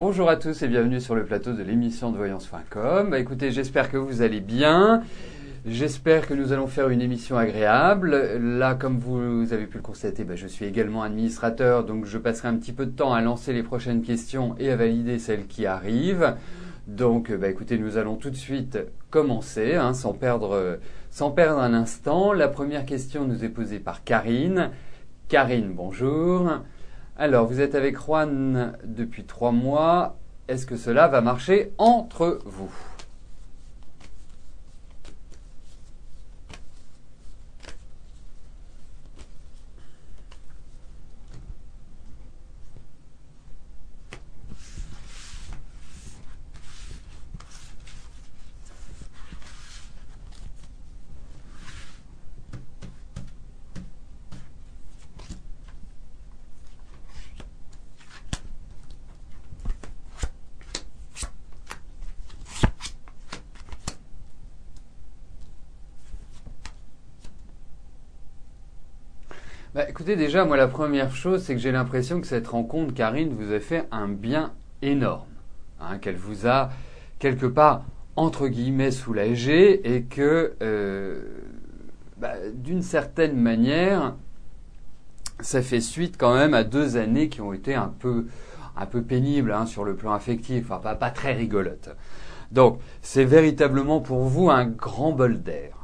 Bonjour à tous et bienvenue sur le plateau de l'émission de voyance.com. Écoutez, j'espère que vous allez bien. J'espère que nous allons faire une émission agréable. Là, comme vous avez pu le constater, je suis également administrateur, donc je passerai un petit peu de temps à lancer les prochaines questions et à valider celles qui arrivent. Donc, écoutez, nous allons tout de suite commencer, sans perdre un instant. La première question nous est posée par Karine. Karine, bonjour. Alors, vous êtes avec Juan depuis 3 mois. Est-ce que cela va marcher entre vous ? Écoutez, déjà, moi, la première chose, c'est que j'ai l'impression que cette rencontre, Karine, vous a fait un bien énorme. Qu'elle vous a, quelque part, entre guillemets, soulagé et que, d'une certaine manière, ça fait suite quand même à 2 années qui ont été un peu pénibles sur le plan affectif, enfin pas très rigolotes. Donc, c'est véritablement pour vous un grand bol d'air.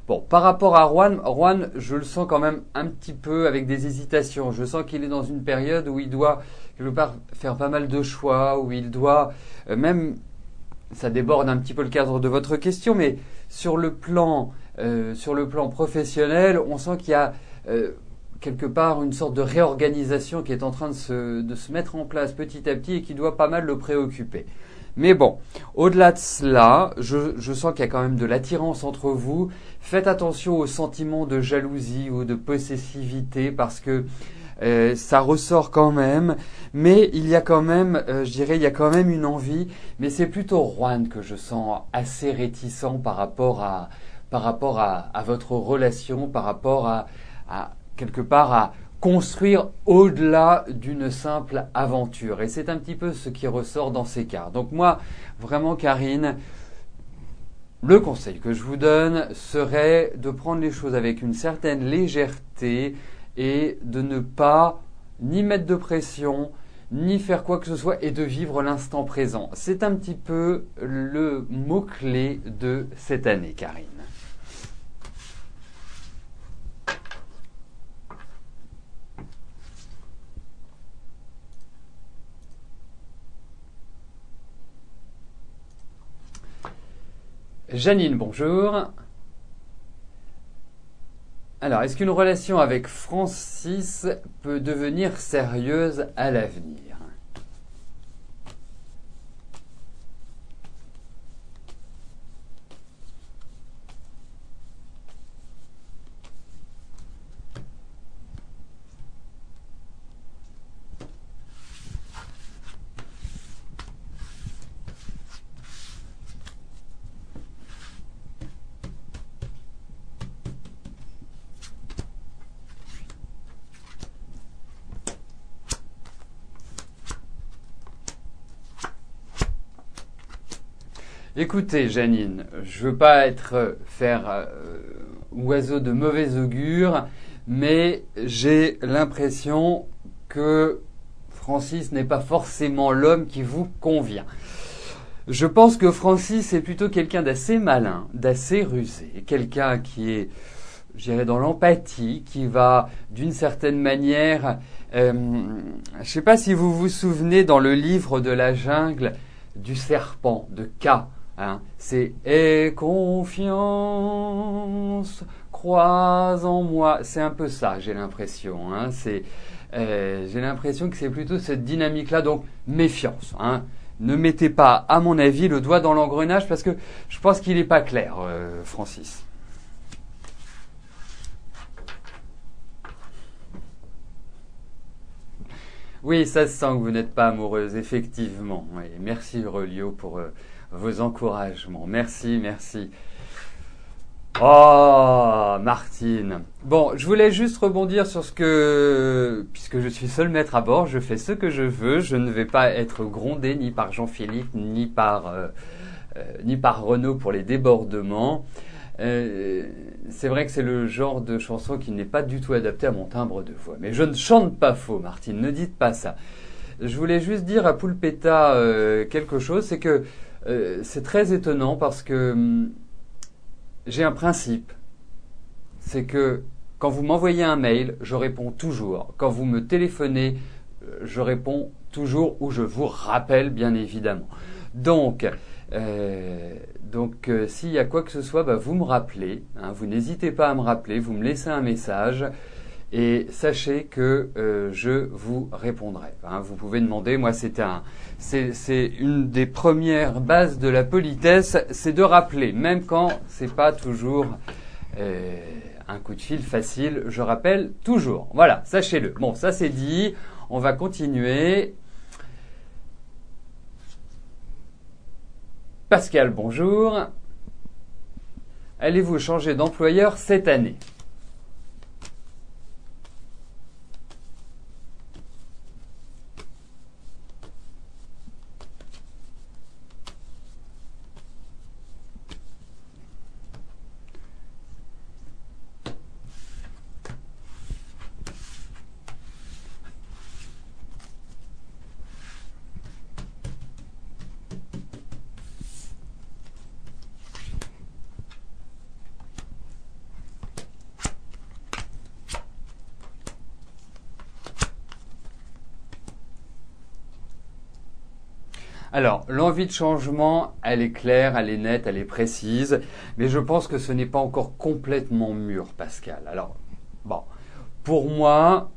Bon, par rapport à Juan, je le sens quand même un petit peu avec des hésitations. Je sens qu'il est dans une période où il doit, quelque part, faire pas mal de choix, où il doit, même, ça déborde un petit peu le cadre de votre question, mais sur le plan professionnel, on sent qu'il y a quelque part une sorte de réorganisation qui est en train de se mettre en place petit à petit et qui doit pas mal le préoccuper. Mais bon, au-delà de cela, je sens qu'il y a quand même de l'attirance entre vous. Faites attention aux sentiments de jalousie ou de possessivité parce que ça ressort quand même. Mais il y a quand même, il y a quand même une envie. Mais c'est plutôt Juan que je sens assez réticent par rapport à votre relation, par rapport à quelque part à construire au-delà d'une simple aventure. Et c'est un petit peu ce qui ressort dans ces cas. Donc moi, vraiment Karine, le conseil que je vous donne serait de prendre les choses avec une certaine légèreté et de ne pas ni mettre de pression, ni faire quoi que ce soit et de vivre l'instant présent. C'est un petit peu le mot-clé de cette année, Karine. Janine, bonjour. Alors, est-ce qu'une relation avec Francis peut devenir sérieuse à l'avenir ? Écoutez, Janine, je veux pas faire oiseau de mauvais augure, mais j'ai l'impression que Francis n'est pas forcément l'homme qui vous convient. Je pense que Francis est plutôt quelqu'un d'assez malin, d'assez rusé, quelqu'un qui est, je dirais, dans l'empathie, qui va d'une certaine manière, je ne sais pas si vous vous souvenez dans le livre de la jungle du serpent de K. C'est « Aie confiance, crois en moi ». C'est un peu ça, j'ai l'impression. J'ai l'impression que c'est plutôt cette dynamique-là, donc méfiance. Ne mettez pas, à mon avis, le doigt dans l'engrenage parce que je pense qu'il n'est pas clair, Francis. Oui, ça se sent que vous n'êtes pas amoureuse, effectivement. Oui, merci Relio pour vos encouragements. Merci, merci. Oh, Martine. Bon, je voulais juste rebondir sur puisque je suis seul maître à bord, je fais ce que je veux, je ne vais pas être grondé ni par Jean-Philippe, ni par Renaud pour les débordements. C'est vrai que c'est le genre de chanson qui n'est pas du tout adapté à mon timbre de voix. Mais je ne chante pas faux, Martine, ne dites pas ça. Je voulais juste dire à Poulpetta quelque chose, c'est que c'est très étonnant parce que j'ai un principe. C'est que quand vous m'envoyez un mail, je réponds toujours. Quand vous me téléphonez, je réponds toujours ou je vous rappelle bien évidemment. Donc s'il y a quoi que ce soit, vous me rappelez. Hein, vous n'hésitez pas à me rappeler, vous me laissez un message et sachez que je vous répondrai. Hein, vous pouvez demander. Moi, c'est une des premières bases de la politesse, c'est de rappeler, même quand c'est pas toujours un coup de fil facile. Je rappelle toujours. Voilà, sachez-le. Bon, ça c'est dit. On va continuer. Pascal, bonjour. Allez-vous changer d'employeur cette année ? Alors, l'envie de changement, elle est claire, elle est nette, elle est précise, mais je pense que ce n'est pas encore complètement mûr, Pascal. Alors, bon, pour moi,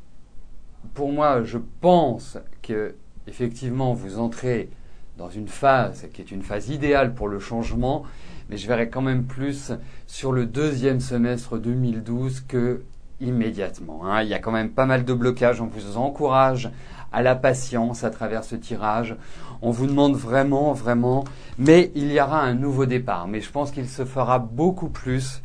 je pense que effectivement, vous entrez dans une phase qui est une phase idéale pour le changement, mais je verrai quand même plus sur le deuxième semestre 2012 que immédiatement. Hein. Il y a quand même pas mal de blocages. On vous encourage à la patience à travers ce tirage. On vous demande vraiment, mais il y aura un nouveau départ. Mais je pense qu'il se fera beaucoup plus,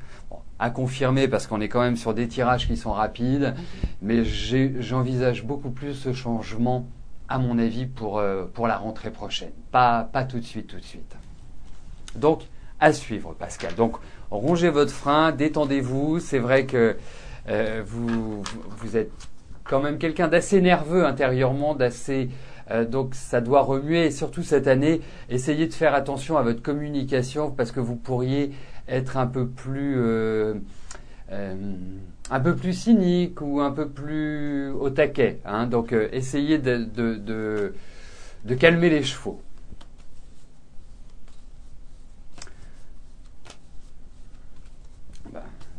à confirmer parce qu'on est quand même sur des tirages qui sont rapides, mais j'envisage beaucoup plus ce changement, à mon avis, pour la rentrée prochaine. Pas tout de suite. Donc, à suivre, Pascal. Donc, rongez votre frein, détendez-vous. C'est vrai que vous êtes quand même quelqu'un d'assez nerveux intérieurement, donc ça doit remuer. Et surtout cette année, essayez de faire attention à votre communication parce que vous pourriez être un peu plus cynique ou un peu plus au taquet. Hein. Donc essayez de calmer les chevaux.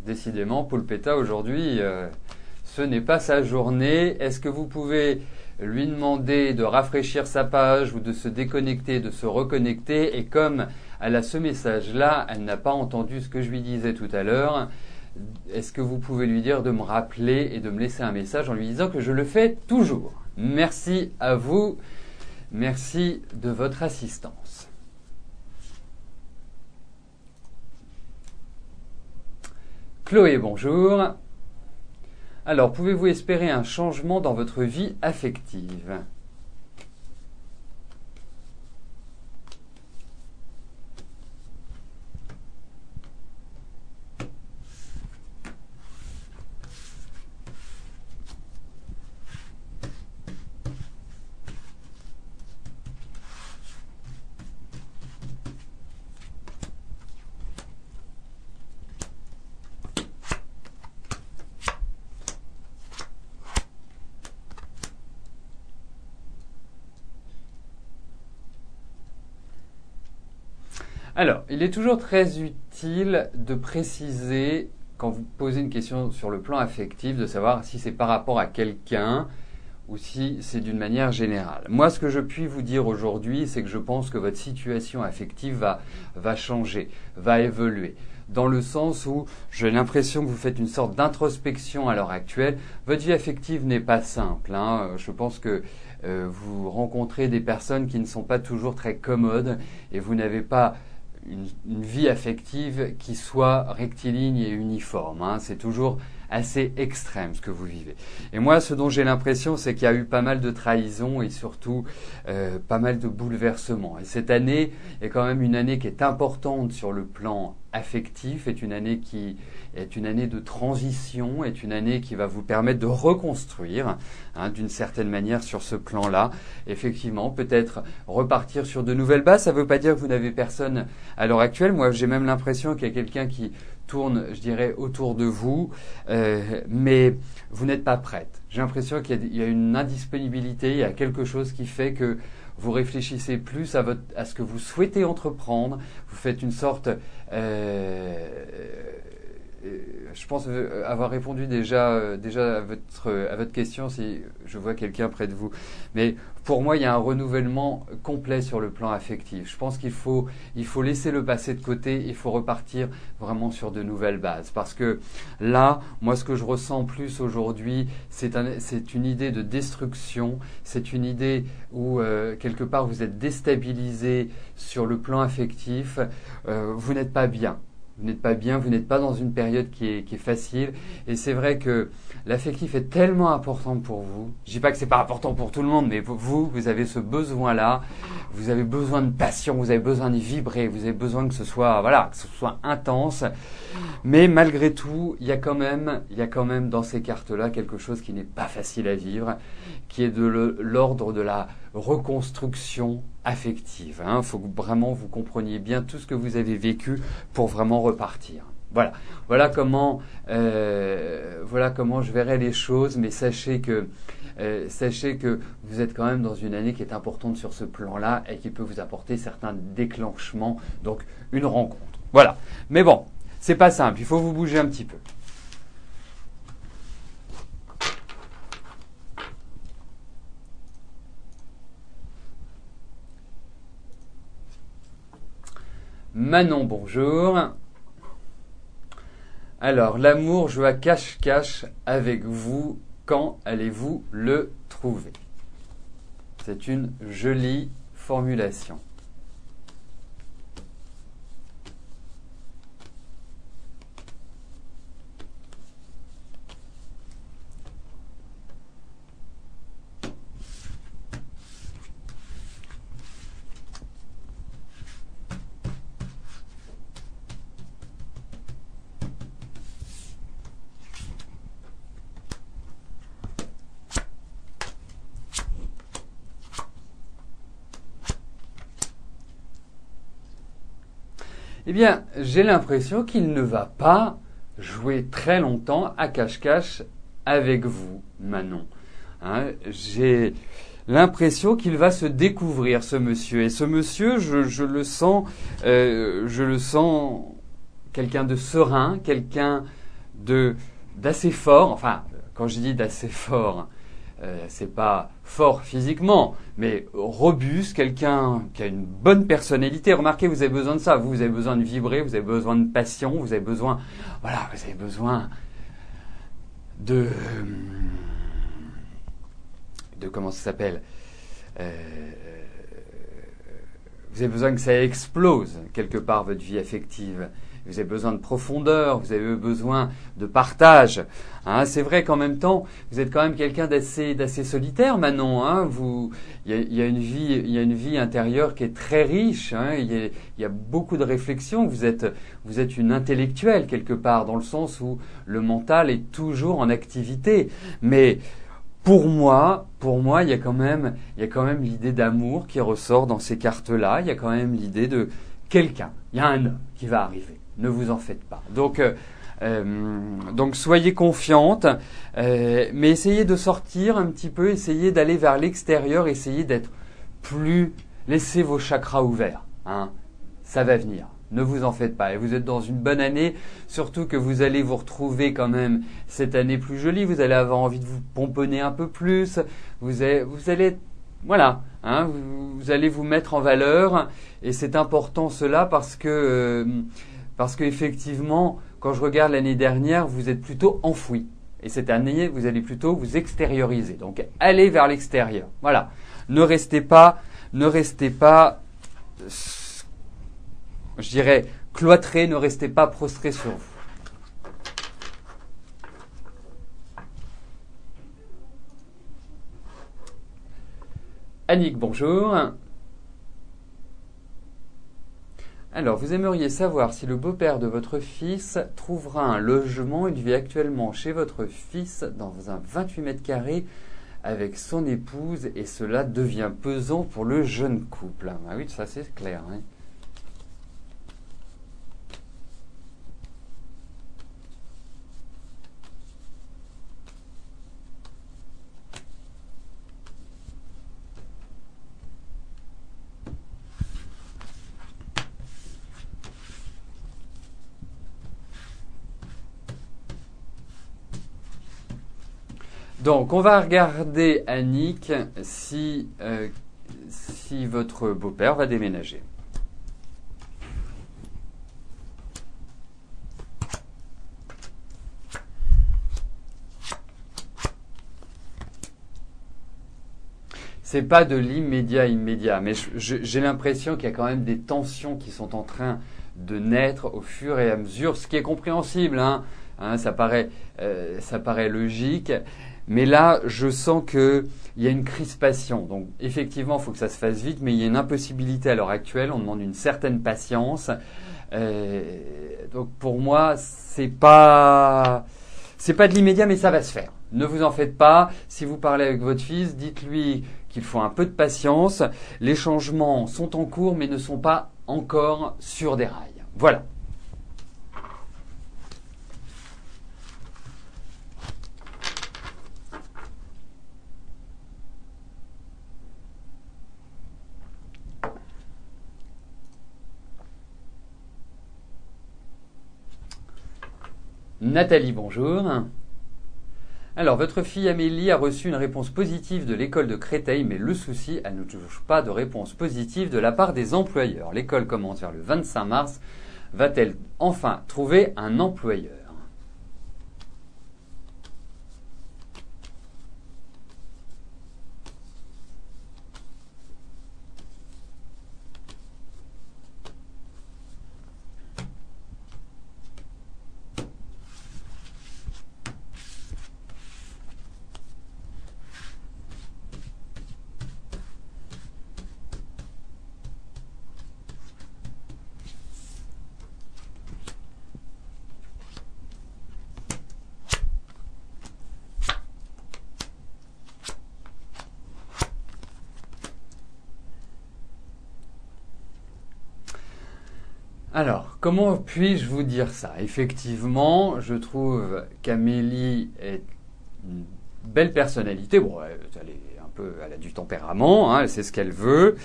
Décidément, Poulpetta aujourd'hui, ce n'est pas sa journée. Est-ce que vous pouvez lui demander de rafraîchir sa page ou de se déconnecter, de se reconnecter? Et comme elle a ce message-là, elle n'a pas entendu ce que je lui disais tout à l'heure. Est-ce que vous pouvez lui dire de me rappeler et de me laisser un message en lui disant que je le fais toujours? Merci à vous. Merci de votre assistance. Chloé, bonjour. Alors, pouvez-vous espérer un changement dans votre vie affective? Alors, il est toujours très utile de préciser, quand vous posez une question sur le plan affectif, de savoir si c'est par rapport à quelqu'un ou si c'est d'une manière générale. Moi, ce que je puis vous dire aujourd'hui, c'est que je pense que votre situation affective va changer, va évoluer. Dans le sens où j'ai l'impression que vous faites une sorte d'introspection à l'heure actuelle. Votre vie affective n'est pas simple. Hein. Je pense que vous rencontrez des personnes qui ne sont pas toujours très commodes et vous n'avez pas une vie affective qui soit rectiligne et uniforme. Hein. C'est toujours assez extrême ce que vous vivez. Et moi, ce dont j'ai l'impression, c'est qu'il y a eu pas mal de trahisons et surtout pas mal de bouleversements. Et cette année est quand même une année qui est importante sur le plan affectif, est une année de transition, est une année qui va vous permettre de reconstruire d'une certaine manière sur ce plan-là. Effectivement, peut-être repartir sur de nouvelles bases. Ça ne veut pas dire que vous n'avez personne à l'heure actuelle. Moi, j'ai même l'impression qu'il y a quelqu'un qui tourne, je dirais, autour de vous, mais vous n'êtes pas prête. J'ai l'impression qu'il y a une indisponibilité, il y a quelque chose qui fait que vous réfléchissez plus à ce que vous souhaitez entreprendre, vous faites une sorte... je pense avoir répondu déjà à votre question si je vois quelqu'un près de vous. Mais pour moi, il y a un renouvellement complet sur le plan affectif. Je pense qu'il faut laisser le passé de côté, il faut repartir vraiment sur de nouvelles bases. Parce que là, moi, ce que je ressens plus aujourd'hui, c'est une idée de destruction, c'est une idée où quelque part vous êtes déstabilisé sur le plan affectif, vous n'êtes pas bien. Vous n'êtes pas bien, vous n'êtes pas dans une période qui est facile. Et c'est vrai que l'affectif est tellement important pour vous. Je dis pas que c'est pas important pour tout le monde, mais vous avez ce besoin-là. Vous avez besoin de passion, vous avez besoin de vibrer, vous avez besoin que ce soit intense. Mais malgré tout, il y a quand même dans ces cartes-là quelque chose qui n'est pas facile à vivre, qui est de l'ordre de la reconstruction affective. Il faut que vraiment vous compreniez bien tout ce que vous avez vécu pour vraiment repartir. Voilà comment je verrais les choses, mais sachez que vous êtes quand même dans une année qui est importante sur ce plan-là et qui peut vous apporter certains déclenchements, donc une rencontre. Voilà. Mais bon, c'est pas simple, il faut vous bouger un petit peu. Manon, bonjour. Alors, l'amour joue à cache-cache avec vous. Quand allez-vous le trouver? C'est une jolie formulation. Eh bien, j'ai l'impression qu'il ne va pas jouer très longtemps à cache-cache avec vous, Manon. J'ai l'impression qu'il va se découvrir, ce monsieur. Et ce monsieur, je le sens quelqu'un de serein, quelqu'un d'assez fort. Enfin, quand je dis d'assez fort, c'est pas fort physiquement, mais robuste, quelqu'un qui a une bonne personnalité. Remarquez, vous avez besoin de ça. Vous avez besoin de vibrer, vous avez besoin de passion, vous avez besoin de comment ça s'appelle vous avez besoin que ça explose quelque part votre vie affective. Vous avez besoin de profondeur, vous avez besoin de partage. C'est vrai qu'en même temps, vous êtes quand même quelqu'un d'assez solitaire, Manon. Il y a une vie intérieure qui est très riche. Il y a beaucoup de réflexions. Vous êtes une intellectuelle quelque part, dans le sens où le mental est toujours en activité. Mais pour moi, il y a quand même l'idée d'amour qui ressort dans ces cartes-là. Il y a quand même l'idée de quelqu'un. Il y a un homme qui va arriver. Ne vous en faites pas. Donc soyez confiante, mais essayez de sortir un petit peu, essayez d'aller vers l'extérieur, essayez d'être plus... Laissez vos chakras ouverts. Ça va venir. Ne vous en faites pas. Et vous êtes dans une bonne année, surtout que vous allez vous retrouver quand même cette année plus jolie. Vous allez avoir envie de vous pomponner un peu plus. Vous allez voilà, vous allez vous mettre en valeur. Et c'est important cela parce que effectivement, quand je regarde l'année dernière, vous êtes plutôt enfoui. Et cette année, vous allez plutôt vous extérioriser. Donc, allez vers l'extérieur. Voilà. Ne restez pas je dirais, cloîtré, ne restez pas prostré sur vous. Annick, bonjour. Alors, vous aimeriez savoir si le beau-père de votre fils trouvera un logement. Il vit actuellement chez votre fils dans un 28 mètres carrés avec son épouse et cela devient pesant pour le jeune couple. Ah oui, ça c'est clair. Hein. Donc, on va regarder, Annick, si votre beau-père va déménager. C'est pas de l'immédiat, mais j'ai l'impression qu'il y a quand même des tensions qui sont en train de naître au fur et à mesure, ce qui est compréhensible, ça paraît logique. Mais là, je sens qu'il y a une crispation. Donc, effectivement, il faut que ça se fasse vite, mais il y a une impossibilité à l'heure actuelle. On demande une certaine patience. Donc, pour moi, c'est pas de l'immédiat, mais ça va se faire. Ne vous en faites pas. Si vous parlez avec votre fils, dites-lui qu'il faut un peu de patience. Les changements sont en cours, mais ne sont pas encore sur des rails. Voilà. Nathalie, bonjour. Alors, votre fille Amélie a reçu une réponse positive de l'école de Créteil, mais le souci, elle ne touche pas de réponse positive de la part des employeurs. L'école commence vers le 25 mars. Va-t-elle enfin trouver un employeur ? Alors, comment puis-je vous dire ça? Effectivement, je trouve qu'Amélie est une belle personnalité. Bon, elle a du tempérament, elle sait ce qu'elle veut.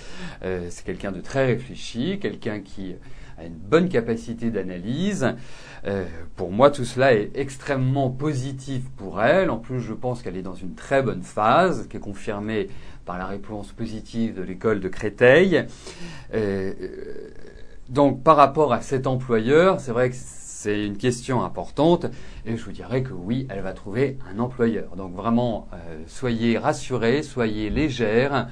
C'est quelqu'un de très réfléchi, quelqu'un qui a une bonne capacité d'analyse. Pour moi, tout cela est extrêmement positif pour elle. En plus, je pense qu'elle est dans une très bonne phase, qui est confirmée par la réponse positive de l'école de Créteil. Donc, par rapport à cet employeur, c'est vrai que c'est une question importante et je vous dirais que oui, elle va trouver un employeur. Donc vraiment, soyez rassurés, soyez légères,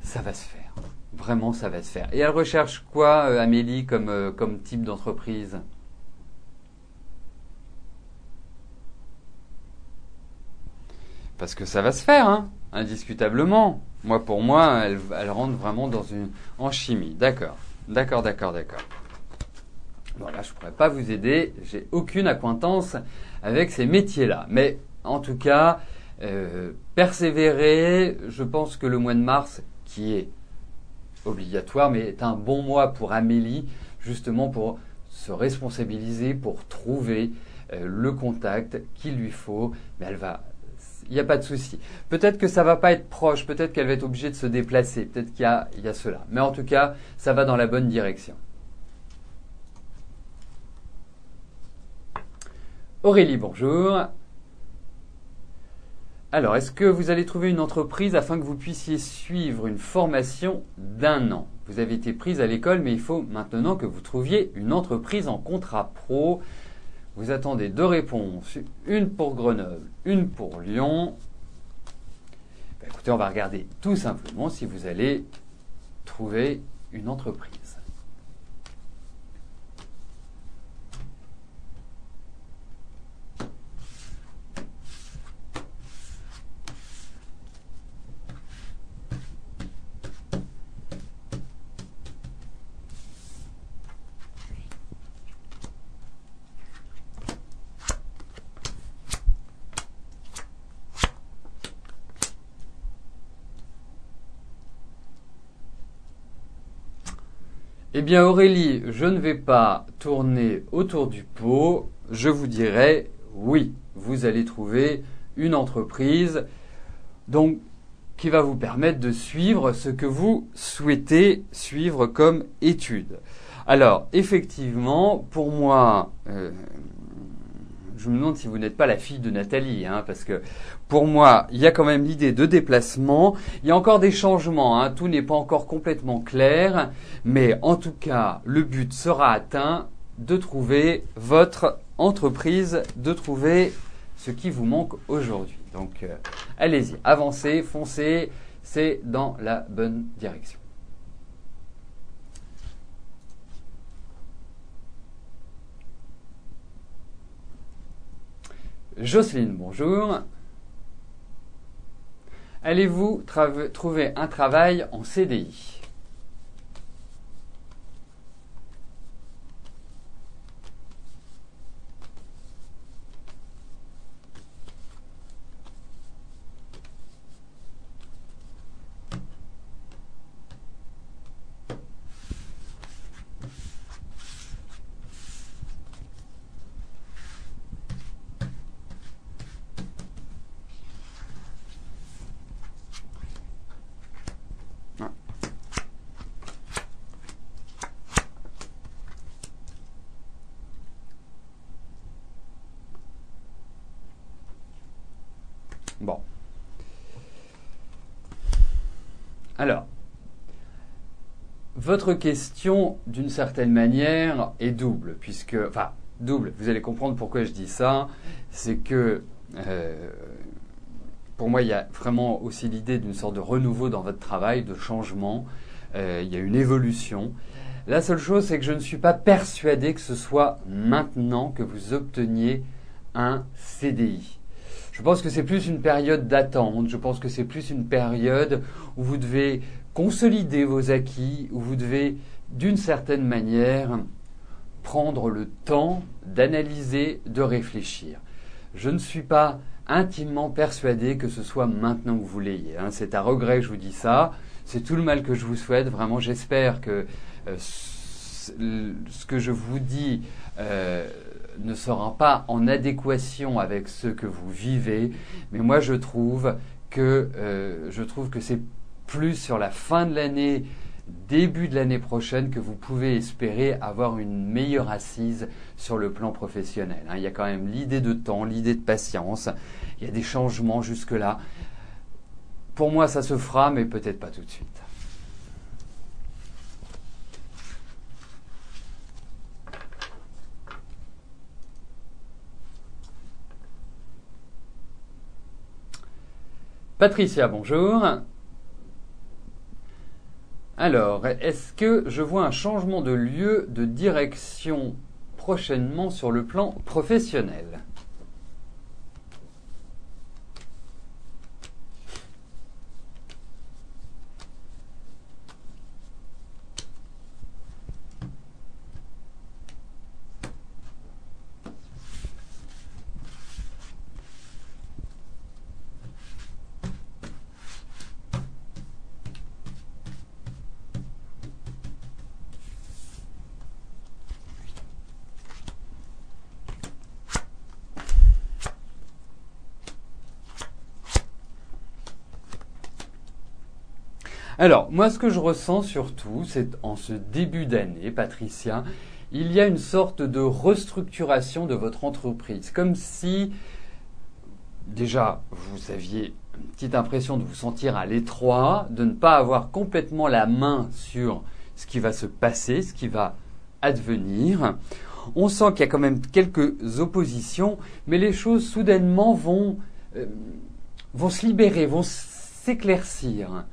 ça va se faire. Vraiment, ça va se faire. Et elle recherche quoi, Amélie, comme type d'entreprise ? Parce que ça va se faire, indiscutablement. Pour moi, elle rentre vraiment en chimie. D'accord. D'accord. Bon, là, je ne pourrais pas vous aider. J'ai aucune acquaintance avec ces métiers-là. Mais en tout cas, persévérer. Je pense que le mois de mars, qui est obligatoire, mais est un bon mois pour Amélie, justement pour se responsabiliser, pour trouver le contact qu'il lui faut. Mais il n'y a pas de souci. Peut-être que ça va pas être proche, peut-être qu'elle va être obligée de se déplacer, peut-être qu'il y a cela. Mais en tout cas, ça va dans la bonne direction. Aurélie, bonjour. Alors, est-ce que vous allez trouver une entreprise afin que vous puissiez suivre une formation d'1 an? Vous avez été prise à l'école, mais il faut maintenant que vous trouviez une entreprise en contrat pro. Vous attendez 2 réponses, une pour Grenoble, une pour Lyon. Écoutez, on va regarder tout simplement si vous allez trouver une entreprise. Eh bien Aurélie, je ne vais pas tourner autour du pot, je vous dirais oui, vous allez trouver une entreprise donc, qui va vous permettre de suivre ce que vous souhaitez suivre comme étude. Alors, effectivement, pour moi, je me demande si vous n'êtes pas la fille de Nathalie, parce que pour moi, il y a quand même l'idée de déplacement. Il y a encore des changements, tout n'est pas encore complètement clair, mais en tout cas, le but sera atteint de trouver votre entreprise, de trouver ce qui vous manque aujourd'hui. Donc, allez-y, avancez, foncez, c'est dans la bonne direction. Jocelyne, bonjour. Allez-vous trouver un travail en CDI ? Bon. Alors, votre question, d'une certaine manière, est double, double, vous allez comprendre pourquoi je dis ça, c'est que, pour moi, il y a vraiment aussi l'idée d'une sorte de renouveau dans votre travail, de changement, il y a une évolution. La seule chose, c'est que je ne suis pas persuadé que ce soit maintenant que vous obteniez un CDI. Je pense que c'est plus une période d'attente, je pense que c'est plus une période où vous devez consolider vos acquis, où vous devez, d'une certaine manière, prendre le temps d'analyser, de réfléchir. Je ne suis pas intimement persuadé que ce soit maintenant que vous l'ayez. C'est à regret que je vous dis ça, c'est tout le mal que je vous souhaite, vraiment j'espère que ce que je vous dis ne sera pas en adéquation avec ce que vous vivez, mais moi je trouve que c'est plus sur la fin de l'année, début de l'année prochaine que vous pouvez espérer avoir une meilleure assise sur le plan professionnel. Il y a quand même l'idée de temps, l'idée de patience, il y a des changements jusque-là. Pour moi ça se fera, mais peut-être pas tout de suite. Patricia, bonjour. Alors, est-ce que je vois un changement de lieu de direction prochainement sur le plan professionnel ? Alors, moi, ce que je ressens surtout, c'est en ce début d'année, Patricia, il y a une sorte de restructuration de votre entreprise. Comme si, déjà, vous aviez une petite impression de vous sentir à l'étroit, de ne pas avoir complètement la main sur ce qui va se passer, ce qui va advenir. On sent qu'il y a quand même quelques oppositions, mais les choses soudainement vont se libérer, vont s'éclaircir.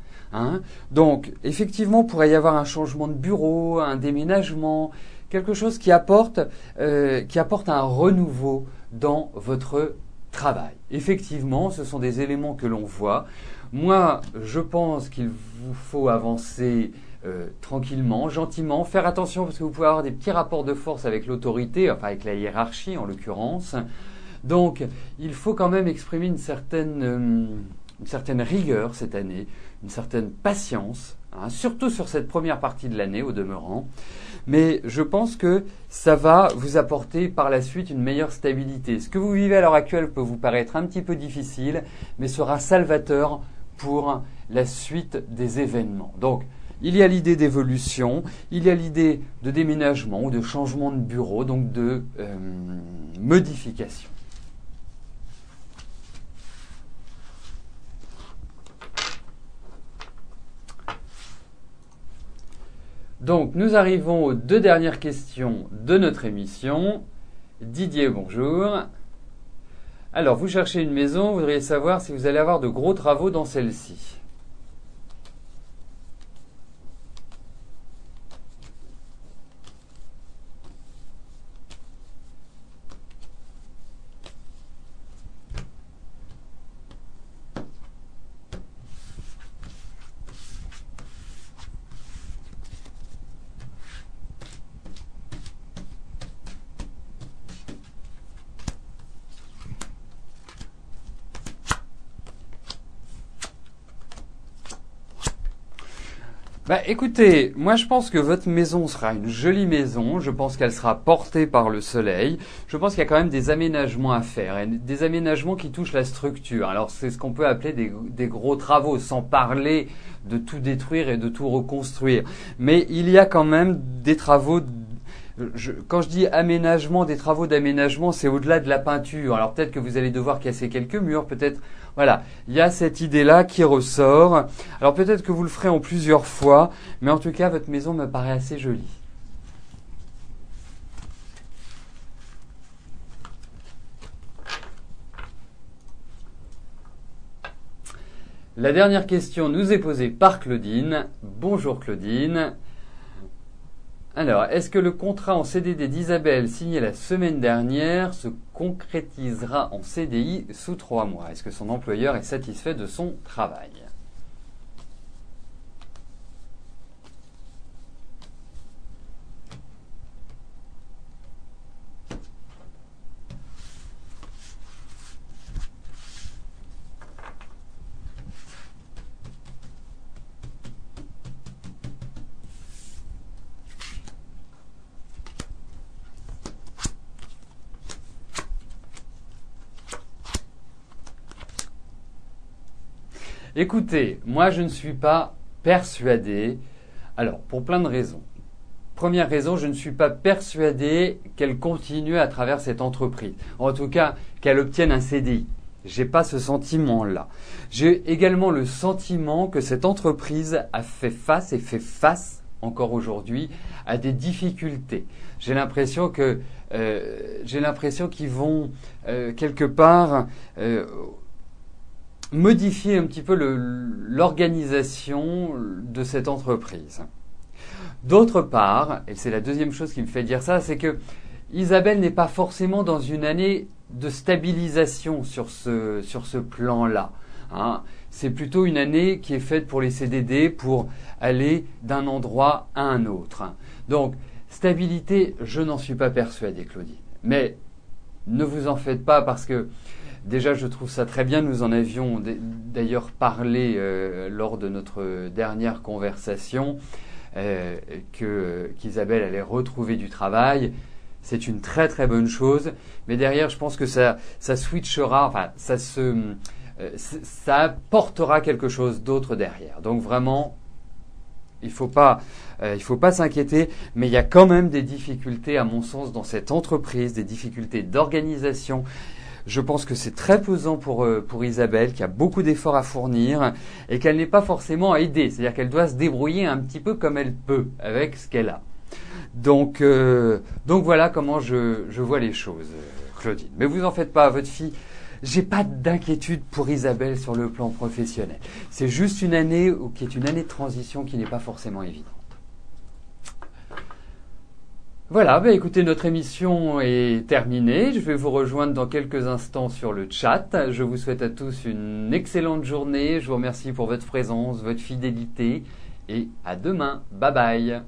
Donc, effectivement, il pourrait y avoir un changement de bureau, un déménagement, quelque chose qui apporte un renouveau dans votre travail. Effectivement, ce sont des éléments que l'on voit. Moi, je pense qu'il vous faut avancer tranquillement, gentiment, faire attention parce que vous pouvez avoir des petits rapports de force avec l'autorité, enfin avec la hiérarchie en l'occurrence. Donc, il faut quand même exprimer une certaine une certaine rigueur cette année, une certaine patience, hein, surtout sur cette première partie de l'année au demeurant. Mais je pense que ça va vous apporter par la suite une meilleure stabilité. Ce que vous vivez à l'heure actuelle peut vous paraître un petit peu difficile, mais sera salvateur pour la suite des événements. Donc, il y a l'idée d'évolution, il y a l'idée de déménagement ou de changement de bureau, donc de modification. Donc, nous arrivons aux 2 dernières questions de notre émission. Didier, bonjour. Alors, vous cherchez une maison, vous voudriez savoir si vous allez avoir de gros travaux dans celle-ci. Écoutez, moi je pense que votre maison sera une jolie maison, je pense qu'elle sera portée par le soleil, je pense qu'il y a quand même des aménagements à faire, et des aménagements qui touchent la structure. Alors c'est ce qu'on peut appeler des gros travaux, sans parler de tout détruire et de tout reconstruire. Mais il y a quand même des travaux, quand je dis aménagement, des travaux d'aménagement, c'est au-delà de la peinture. Alors peut-être que vous allez devoir casser quelques murs, peut-être. Voilà, il y a cette idée-là qui ressort. Alors peut-être que vous le ferez en plusieurs fois, mais en tout cas, votre maison me paraît assez jolie. La dernière question nous est posée par Claudine. Bonjour Claudine. Alors, est-ce que le contrat en CDD d'Isabelle signé la semaine dernière se concrétisera en CDI sous 3 mois? Est-ce que son employeur est satisfait de son travail? Écoutez, moi je ne suis pas persuadé, alors pour plein de raisons. Première raison, je ne suis pas persuadé qu'elle continue à travers cette entreprise. En tout cas, qu'elle obtienne un CDI. J'ai pas ce sentiment-là. J'ai également le sentiment que cette entreprise a fait face et fait face encore aujourd'hui à des difficultés. J'ai l'impression qu'ils vont quelque part modifier un petit peu l'organisation de cette entreprise. D'autre part, et c'est la deuxième chose qui me fait dire ça, c'est que Isabelle n'est pas forcément dans une année de stabilisation sur ce plan-là. Hein. C'est plutôt une année qui est faite pour les CDD, pour aller d'un endroit à un autre. Donc, stabilité, je n'en suis pas persuadé, Claudine. Mais ne vous en faites pas parce que déjà, je trouve ça très bien. Nous en avions d'ailleurs parlé lors de notre dernière conversation qu'Isabelle allait retrouver du travail. C'est une très très bonne chose. Mais derrière, je pense que ça switchera, enfin, ça apportera quelque chose d'autre derrière. Donc vraiment, il faut pas s'inquiéter. Mais il y a quand même des difficultés, à mon sens, dans cette entreprise, des difficultés d'organisation. Je pense que c'est très pesant pour Isabelle, qui a beaucoup d'efforts à fournir et qu'elle n'est pas forcément aidée. C'est-à-dire qu'elle doit se débrouiller un petit peu comme elle peut avec ce qu'elle a. Donc voilà comment je vois les choses, Claudine. Mais vous en faites pas à votre fille. J'ai pas d'inquiétude pour Isabelle sur le plan professionnel. C'est juste une année qui est une année de transition qui n'est pas forcément évidente. Voilà, écoutez, notre émission est terminée. Je vais vous rejoindre dans quelques instants sur le chat. Je vous souhaite à tous une excellente journée. Je vous remercie pour votre présence, votre fidélité et à demain. Bye bye.